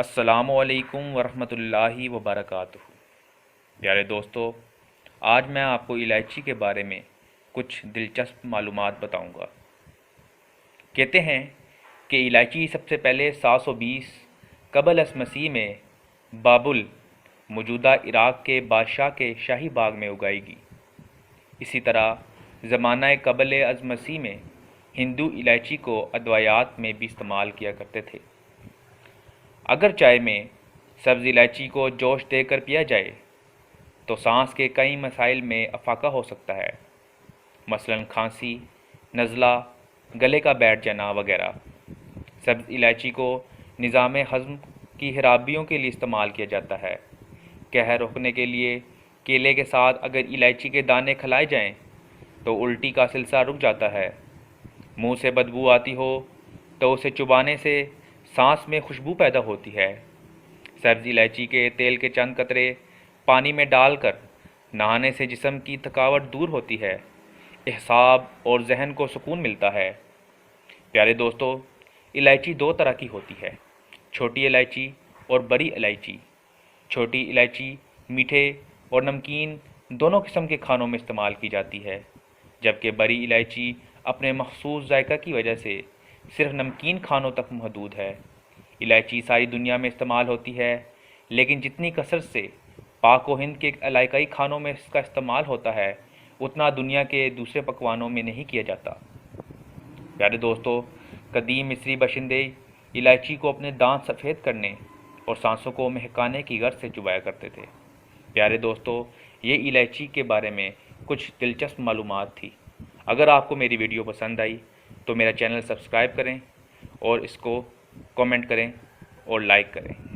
السلام علیکم ورحمۃ اللہ وبرکاتہ۔ پیارے دوستو، آج میں آپ کو الائچی کے بارے میں کچھ دلچسپ معلومات بتاؤں گا۔ کہتے ہیں کہ الائچی سب سے پہلے 720 قبل از مسیح میں بابل موجودہ عراق کے بادشاہ کے شاہی باغ میں اگائی گئی۔ اسی طرح زمانہ قبل از مسیح میں ہندو الائچی کو ادویات میں بھی استعمال کیا کرتے تھے۔ اگر چائے میں سبز الائچی کو جوش دے کر پیا جائے تو سانس کے کئی مسائل میں افاقہ ہو سکتا ہے، مثلاً کھانسی، نزلہ، گلے کا بیٹھ جانا وغیرہ۔ سبز الائچی کو نظام ہضم کی خرابیوں کے لیے استعمال کیا جاتا ہے۔ قہر روکنے کے لیے کیلے کے ساتھ اگر الائچی کے دانے کھلائے جائیں تو الٹی کا سلسلہ رک جاتا ہے۔ منہ سے بدبو آتی ہو تو اسے چبانے سے سانس میں خوشبو پیدا ہوتی ہے۔ سبز الائچی کے تیل کے چند قطرے پانی میں ڈال کر نہانے سے جسم کی تھکاوٹ دور ہوتی ہے، اعصاب اور ذہن کو سکون ملتا ہے۔ پیارے دوستو، الائچی دو طرح کی ہوتی ہے، چھوٹی الائچی اور بڑی الائچی۔ چھوٹی الائچی میٹھے اور نمکین دونوں قسم کے کھانوں میں استعمال کی جاتی ہے، جبکہ بڑی الائچی اپنے مخصوص ذائقہ کی وجہ سے صرف نمکین کھانوں تک محدود ہے۔ الائچی ساری دنیا میں استعمال ہوتی ہے، لیکن جتنی کثرت سے پاک و ہند کے علاقائی کھانوں میں اس کا استعمال ہوتا ہے، اتنا دنیا کے دوسرے پکوانوں میں نہیں کیا جاتا۔ پیارے دوستو، قدیم مصری باشندے الائچی کو اپنے دانت سفید کرنے اور سانسوں کو مہکانے کی غرض سے چبایا کرتے تھے۔ پیارے دوستو، یہ الائچی کے بارے میں کچھ دلچسپ معلومات تھی۔ اگر آپ کو میری ویڈیو پسند آئی تو میرا چینل سبسکرائب کریں اور اس کو کامنٹ کریں اور لائک کریں۔